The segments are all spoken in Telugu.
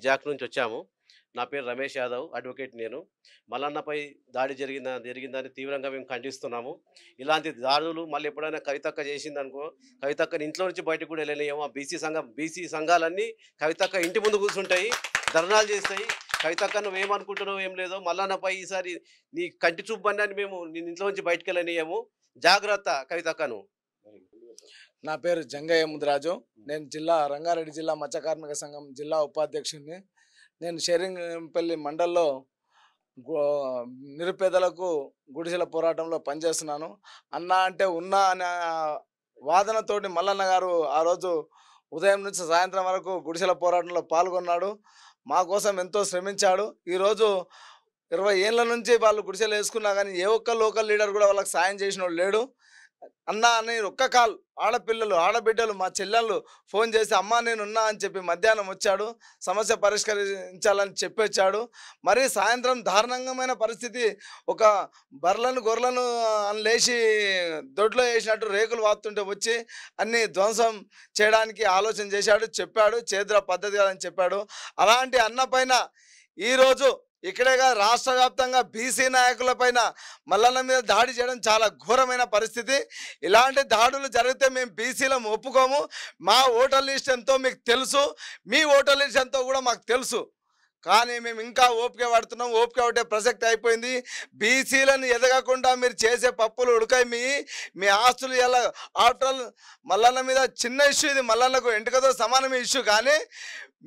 జాక్ నుంచి వచ్చాము. నా పేరు రమేష్ యాదవ్, అడ్వకేట్ నేను. మల్లన్నపై దాడి జరిగిందని తీవ్రంగా మేము ఖండిస్తున్నాము. ఇలాంటి దాడులు మళ్ళీ ఎప్పుడైనా కవితక్క చేసిందనుకో, కవితక్కని ఇంట్లో నుంచి బయటకు కూడా వెళ్ళలేము. బీసీ సంఘాలన్నీ కవితక్క ఇంటి ముందు కూర్చుంటాయి, ధర్నాలు చేస్తాయి. కవితక్క నువ్వేమనుకుంటున్నావు ఏం లేదో, మల్లన్నపై ఈసారి నీ కంటి చూపు బండి మేము నిన్ను ఇంట్లో నుంచి బయటకు వెళ్ళనియము. జాగ్రత్త కవితక్కను. నా పేరు జంగయ్య ముదిరాజు. నేను రంగారెడ్డి జిల్లా మత్స్య కార్మిక సంఘం జిల్లా ఉపాధ్యక్షుడిని. నేను షేరింగ్పల్లి మండల్లో నిరుపేదలకు గుడిసెల పోరాటంలో పనిచేస్తున్నాను. అన్నా అంటే ఉన్నా అనే వాదనతోటి మల్లన్న గారు ఆ రోజు ఉదయం నుంచి సాయంత్రం వరకు గుడిసెల పోరాటంలో పాల్గొన్నాడు. మా కోసం ఎంతో శ్రమించాడు. ఈరోజు 20 ఏళ్ళ నుంచి వాళ్ళు గుడిసెలు వేసుకున్నా కానీ ఏ ఒక్క లోకల్ లీడర్ కూడా వాళ్ళకి సాయం చేసిన వాడు లేడు. అన్నా అని ఒక్క కాల్ ఆడపిల్లలు ఆడబిడ్డలు మా చెల్లెళ్ళు ఫోన్ చేసి అమ్మ నేనున్నా అని చెప్పి మధ్యాహ్నం వచ్చాడు, సమస్య పరిష్కరించాలని చెప్పి వచ్చాడు. మరి సాయంత్రం దారుణంగమైన పరిస్థితి, ఒక గొర్రెలను లేచి దొడ్లో వేసినట్టు రేకులు వాతుంటే వచ్చి అన్ని ధ్వంసం చేయడానికి ఆలోచన చేశాడు, చెప్పాడు. చేద్ర పద్ధతి కాదని చెప్పాడు. అలాంటి అన్న పైన ఈరోజు ఇక్కడేగా రాష్ట్ర వ్యాప్తంగా బీసీ నాయకుల పైన మల్లన్న మీద దాడి చేయడం చాలా ఘోరమైన పరిస్థితి. ఇలాంటి దాడులు జరిగితే మేము బీసీలం ఒప్పుకోము. మా ఓటర్ లిస్ట్ ఎంతో మీకు తెలుసు, మీ ఓటర్ లిస్ట్ ఎంతో కూడా మాకు తెలుసు. కానీ మేము ఇంకా ఓపిక పడుతున్నాం. ఓపిక పట్టే ప్రసక్తి అయిపోయింది. బీసీలను ఎదగకుండా మీరు చేసే పప్పులు ఉడకాయి. మీ ఆస్తులు ఎలా ఆఫ్టర్ మల్లన్న మీద చిన్న ఇష్యూ ఇది, మల్లన్నకు ఎంటుకతో సమానమే ఇష్యూ. కానీ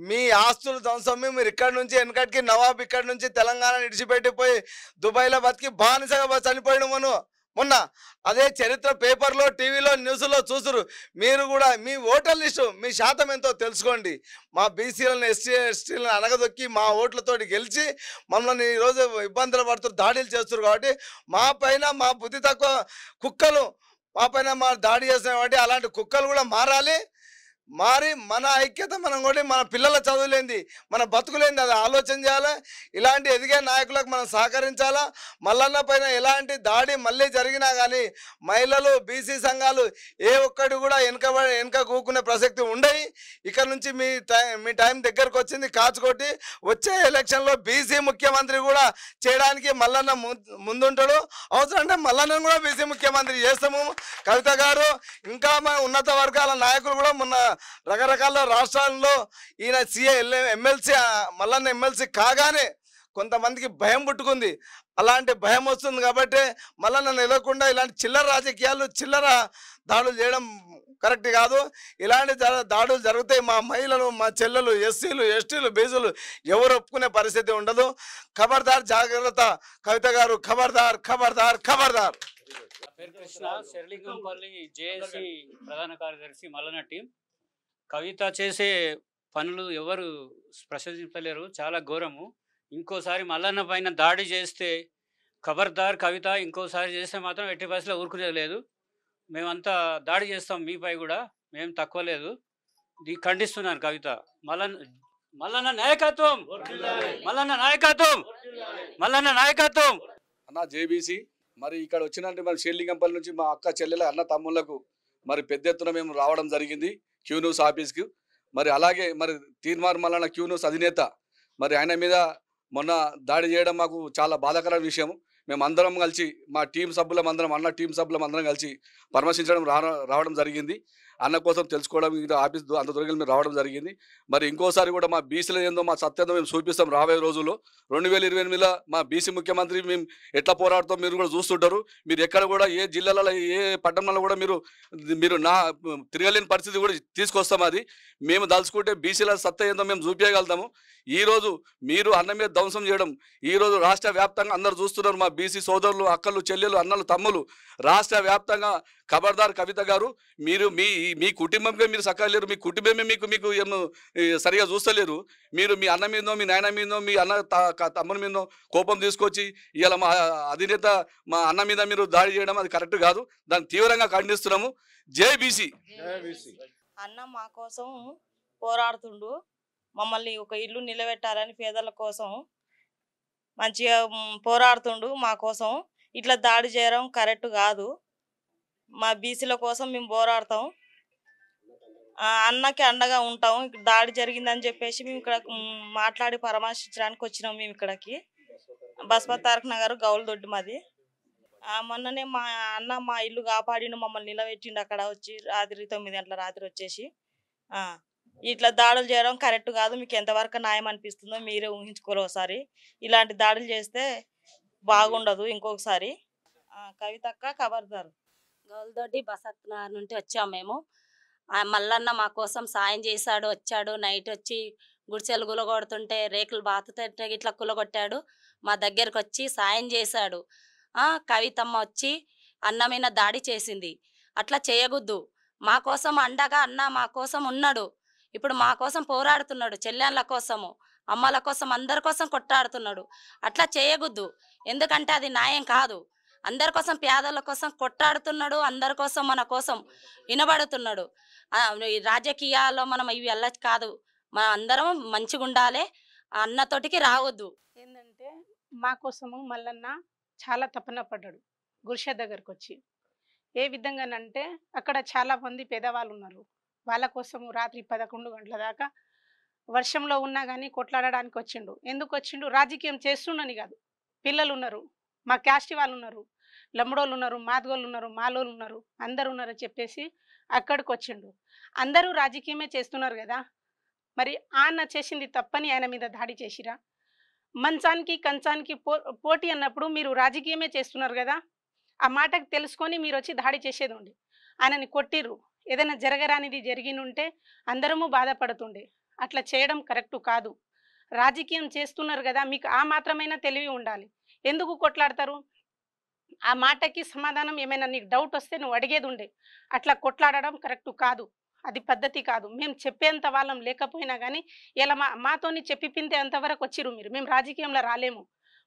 మీ ఆస్తులు ధ్వంసం మీరు ఇక్కడ నుంచి వెనకటికి నవాబ్ ఇక్కడ నుంచి తెలంగాణ విడిచిపెట్టిపోయి దుబాయ్లో బతికి బానిసగా చనిపోయిన మొన్న అదే చరిత్ర పేపర్లో టీవీలో న్యూస్లో చూసురు. మీరు కూడా మీ ఓటర్ లిస్టు మీ శాతం ఎంతో తెలుసుకోండి. మా బీసీలను ఎస్టీలను అనగదొక్కి మా ఓట్లతోటి గెలిచి మమ్మల్ని ఈరోజు ఇబ్బందులు పడుతూ దాడులు చేస్తారు. కాబట్టి మా పైన మా బుద్ధి తక్కువ కుక్కలు మా పైన దాడి చేస్తున్నాయి. కాబట్టి అలాంటి కుక్కలు కూడా మారి మన ఐక్యత మనం కూడా మన పిల్లల చదువులేంది, మన బతుకులేంది అది ఆలోచన చేయాలా. ఇలాంటి ఎదిగే నాయకులకు మనం సహకరించాలా. మల్లన్న పైన ఎలాంటి దాడి మళ్ళీ జరిగినా కానీ మహిళలు బీసీ సంఘాలు ఏ ఒక్కటి కూడా వెనక కూకునే ప్రసక్తి ఉండయి. ఇక్కడ నుంచి మీ టైం దగ్గరకు వచ్చింది. కాచుకోటి వచ్చే ఎలక్షన్లో బీసీ ముఖ్యమంత్రి కూడా చేయడానికి మల్లన్న ముందుంటాడు. అవసరం అంటే మల్లన్న కూడా బీసీ ముఖ్యమంత్రి చేస్తాము. కవిత గారు ఇంకా మన ఉన్నత వర్గాల నాయకులు కూడా మొన్న రకరకాల రాష్ట్రాల్లో ఈయన ఎమ్మెల్సీ మల్లన్న ఎమ్మెల్సీ కాగానే కొంతమందికి భయం పుట్టుకుంది. అలాంటి భయం వస్తుంది కాబట్టి మల్లన్న నిలవకుండా ఇలాంటి చిల్లర రాజకీయాలు చిల్లర దాడులు చేయడం కరెక్ట్ కాదు. ఇలాంటి దాడులు జరిగితే మా మహిళలు మా చెల్లెలు ఎస్సీలు ఎస్టీలు బీసీలు ఎవరు ఒప్పుకునే పరిస్థితి ఉండదు. ఖబర్దార్ జాగ్రత్త కవిత గారు, ఖబర్దార్ ఖబర్దార్ ఖబర్దార్. పేరు కృష్ణ, శర్లింగంపల్లి జేఏసీ ప్రధాన కార్యదర్శి మల్లన్న టీం. కవిత చేసే పనులు ఎవరు ప్రశంసించలేరు, చాలా ఘోరము. ఇంకోసారి మల్లన్న పైన దాడి చేస్తే ఖబర్దార్ కవిత, ఇంకోసారి చేస్తే మాత్రం ఎట్టి పరిస్థితిలో ఊరుకునేది లేదు. మేమంతా దాడి చేస్తాం మీపై కూడా, మేము తక్కువ లేదు. ఖండిస్తున్నాను కవిత. మల్లన్న నాయకత్వం, మల్లన్న నాయకత్వం, మల్లన్న నాయకత్వం. అన్న జేబీసీ మరి ఇక్కడ వచ్చినట్టు మరి షేర్లింగంపల్లి నుంచి మా అక్క చెల్లెల అన్న తమ్ముళ్లకు మరి పెద్ద ఎత్తున మేము రావడం జరిగింది క్యూ న్యూస్ ఆఫీస్కి. మరి అలాగే మరి తీర్మార్ మల్లన్న క్యూ న్యూస్ అధినేత మరి ఆయన మీద మొన్న దాడి చేయడం మాకు చాలా బాధాకరమైన విషయం. మేము అందరం కలిసి మా టీం సభ్యులం అందరం అన్న టీం సభ్యులం అందరం కలిసి పరామర్శించడం రావడం జరిగింది. అన్న కోసం తెలుసుకోవడం ఆఫీస్ అంత దొరికి మేము రావడం జరిగింది. మరి ఇంకోసారి కూడా మా బీసీలో ఏందో మా సత్యంతో మేము చూపిస్తాం రాబోయే రోజుల్లో. 2028లో మా బీసీ ముఖ్యమంత్రి మేము ఎట్లా పోరాడుతాం మీరు కూడా చూస్తుంటారు. మీరు ఎక్కడ కూడా ఏ జిల్లాలలో ఏ పట్టణంలో కూడా మీరు తిరగలేని పరిస్థితి కూడా తీసుకొస్తాం. అది మేము దలుచుకుంటే బీసీల సత్తా ఏందో మేము చూపించగలుగుతాము. ఈరోజు మీరు అన్న మీద ధ్వంసం చేయడం ఈరోజు రాష్ట్ర వ్యాప్తంగా అందరు చూస్తున్నారు. మా బీసీ సోదరులు అక్కలు చెల్లెలు అన్నలు తమ్ములు రాష్ట్ర వ్యాప్తంగా ఖబర్దార్ కవిత గారు, మీరు మీ కుటుంబంగా మీరు సక్కలేరు, మీ కుటుంబమే మీకు సరిగా చూస్తలేరు. మీరు మీ అన్న మీదో మీ నాయన మీదో మీ అన్న తమ్ముని మీదో కోపం తీసుకొచ్చి ఇవాళ మా అధినేత మా అన్న మీద మీరు దాడి చేయడం అది కరెక్ట్ కాదు. దాన్ని తీవ్రంగా ఖండిస్తున్నాము. జై బీసీ. అన్న మా కోసం పోరాడుతుండు. మమ్మల్ని ఒక ఇల్లు నిలబెట్టాలని పేదల కోసం మంచిగా పోరాడుతుండు. మా కోసం ఇట్లా దాడి చేయడం కరెక్ట్ కాదు. మా బీసీల కోసం మేము పోరాడతాం. అన్నకి అండగా ఉంటాము. ఇక్కడ దాడి జరిగిందని చెప్పేసి మేము ఇక్కడ మాట్లాడి పరామర్శించడానికి వచ్చినాం. మేము ఇక్కడికి బస్పత్ తారక్ నగర్ గౌల్ దొడ్డి మాది. మొన్ననే మా అన్న మా ఇల్లు కాపాడిండు, మమ్మల్ని నిలబెట్టిండు అక్కడ వచ్చి రాత్రి 9 గంటల రాత్రి వచ్చేసి. ఇట్లా దాడులు చేయడం కరెక్ట్ కాదు. మీకు ఎంతవరకు న్యాయం అనిపిస్తుందో మీరే ఊహించుకోవాలి ఒకసారి. ఇలాంటి దాడులు చేస్తే బాగుండదు ఇంకొకసారి. కవితక్క ఖబర్దారు. గౌల్దొడ్డి బసత్ నగర్ నుండి వచ్చాము మేము. మల్లన్న మా కోసం సాయం చేశాడు, వచ్చాడు. నైట్ వచ్చి గుడిసెలు గులగొడుతుంటే రేకులు బాతుతుంటే ఇట్లా కులగొట్టాడు. మా దగ్గరకు వచ్చి సాయం చేశాడు. కవితమ్మ వచ్చి అన్న మీద దాడి చేసింది. అట్లా చేయకూడదు. మా కోసం అండగా అన్న మా కోసం ఉన్నాడు. ఇప్పుడు మా కోసం పోరాడుతున్నాడు, చెల్లెళ్ళ కోసము, అమ్మల కోసం, అందరి కోసం కొట్టాడుతున్నాడు. అట్లా చేయకూడదు. ఎందుకంటే అది న్యాయం కాదు. అందరి కోసం, పేదల కోసం కొట్టాడుతున్నాడు. అందరి కోసం, మన కోసం వినబడుతున్నాడు. రాజకీయాల్లో మనం ఇవి వెళ్ళచ్చు కాదు. మన అందరం మంచిగా ఉండాలి. అన్నతోటికి రావద్దు. ఏంటంటే మా కోసము మల్లన్న చాలా తపన పడ్డాడు గుడిసె దగ్గరకు వచ్చి. ఏ విధంగానంటే అక్కడ చాలా మంది పేదవాళ్ళు ఉన్నారు. వాళ్ళ కోసము రాత్రి 11 గంటల దాకా వర్షంలో ఉన్నా కానీ కొట్లాడడానికి వచ్చిండు. ఎందుకు వచ్చిండు? రాజకీయం చేస్తుండని కాదు. పిల్లలు ఉన్నారు, మా క్యాస్ట్ వాళ్ళు ఉన్నారు, లమ్మడోళ్ళు ఉన్నారు, మాదిగోళ్ళు ఉన్నారు, మాలోళ్ళు ఉన్నారు, అందరు ఉన్నారు చెప్పేసి అక్కడికి వచ్చిండు. అందరూ రాజకీయమే చేస్తున్నారు కదా, మరి ఆయన చేసింది తప్పని ఆయన మీద దాడి చేసిరా? మంచానికి కంచానికి పోటీ అన్నప్పుడు మీరు రాజకీయమే చేస్తున్నారు కదా, ఆ మాటకు తెలుసుకొని మీరు వచ్చి దాడి చేసేది ఉండి. ఆయనని కొట్టిర్రు. ఏదైనా జరగరానిది జరిగినుంటే అందరము బాధపడుతుండే. అట్లా చేయడం కరెక్టు కాదు. రాజకీయం చేస్తున్నారు కదా, మీకు ఆ మాత్రమైనా తెలివి ఉండాలి. ఎందుకు కొట్లాడతారు? ఆ మాటకి సమాధానం ఏమైనా నీకు డౌట్ వస్తే నువ్వు అడిగేది ఉండే. అట్లా కొట్లాడడం కరెక్టు కాదు, అది పద్ధతి కాదు. మేము చెప్పేంత వాళ్ళం లేకపోయినా కానీ ఇలా మాతోని చెప్పిపింతే అంతవరకు వచ్చిరు మీరు. మేము రాజకీయంలో రాలేము,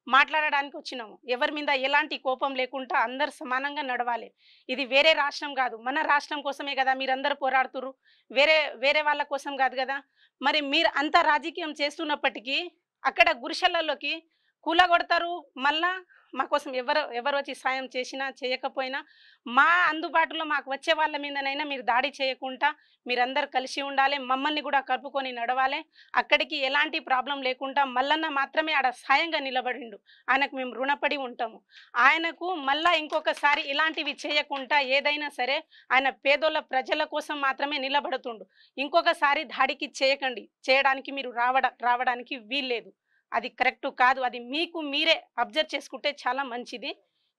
మాట్లాడడానికి వచ్చినాము. ఎవరి మీద ఎలాంటి కోపం లేకుండా అందరు సమానంగా నడవాలి. ఇది వేరే రాష్ట్రం కాదు, మన రాష్ట్రం కోసమే కదా మీరందరూ పోరాడుతురు. వేరే వాళ్ళ కోసం కాదు కదా. మరి మీరు అంత రాజకీయం చేస్తున్నప్పటికీ అక్కడ గుడిసెలలోకి కూలగొడతారు. మళ్ళా మా కోసం ఎవరు వచ్చి సాయం చేసినా చేయకపోయినా మా అందుబాటులో మాకు వచ్చే వాళ్ళ మీదనైనా మీరు దాడి చేయకుండా మీరందరు కలిసి ఉండాలి. మమ్మల్ని కూడా కలుపుకొని నడవాలి. అక్కడికి ఎలాంటి ప్రాబ్లం లేకుండా మల్లన్న మాత్రమే ఆడ సాయంగా నిలబడిండు. ఆయనకు మేము రుణపడి ఉంటాము. ఆయనకు మళ్ళా ఇంకొకసారి ఇలాంటివి చేయకుండా ఏదైనా సరే ఆయన పేదోళ్ళ ప్రజల కోసం మాత్రమే నిలబడుతుండు. ఇంకొకసారి దాడికి చేయడానికి మీరు రావడానికి వీల్లేదు. అది కరెక్టు కాదు. అది మీకు మీరే అబ్జర్వ్ చేసుకుంటే చాలా మంచిది.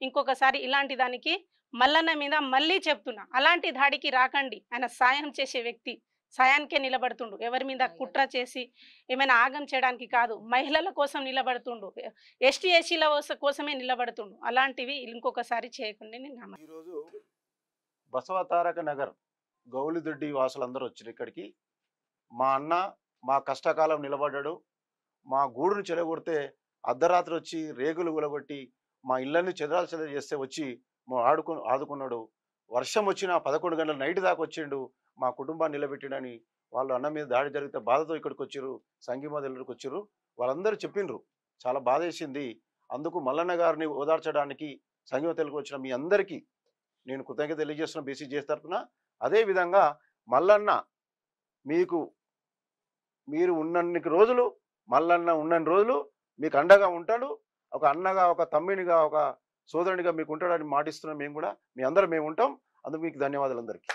ఇంకొకసారి ఇలాంటి దానికి మల్లన్న మీద మళ్ళీ చెప్తున్నా, అలాంటి దాడికి రాకండి. ఆయన సాయం చేసే వ్యక్తి, సాయానికే నిలబడుతుండు. ఎవరి మీద కుట్ర చేసి ఏమైనా ఆగం చేయడానికి కాదు. మహిళల కోసం నిలబడుతుండు, ఎస్టీ ఎస్సీల కోసమే నిలబడుతుండు. అలాంటివి ఇంకొకసారి చేయకండి. నేను ఈరోజు బసవ తారక నగర్ గౌలిదొడ్డి వాసులందరూ వచ్చారు ఇక్కడికి. మా అన్న మా కష్టకాలం నిలబడ్డాడు. మా గూడును చెడగొడితే అర్ధరాత్రి వచ్చి రేగులు గులగొట్టి మా ఇళ్ళని చెదరాలు చేస్తే వచ్చి ఆదుకున్నాడు. వర్షం వచ్చిన 11 గంటల నైట్ దాకా వచ్చిండు. మా కుటుంబాన్ని నిలబెట్టిడని వాళ్ళు అన్న మీద దాడి జరిగితే బాధతో ఇక్కడికి వచ్చారు, సంఘీమదలకి వచ్చారు. వాళ్ళందరూ చెప్పిండ్రు, చాలా బాధ వేసింది. అందుకు మల్లన్న గారిని ఓదార్చడానికి సంఘీమతలకు వచ్చిన మీ అందరికీ నేను కృతజ్ఞత తెలియజేస్తున్న బీసీ చేసి తరఫున. అదేవిధంగా మల్లన్న మీరు ఉన్నన్ని రోజులు, మల్లన్న ఉన్నన్ని రోజులు మీకు అండగా ఉంటాడు. ఒక అన్నగా, ఒక తమ్మినిగా, ఒక సోదరునిగా మీకు ఉంటాడని మాటిస్తున్నాం. మేము కూడా మీ అందరం మేము ఉంటాం. అందుకు మీకు ధన్యవాదాలు అందరికీ.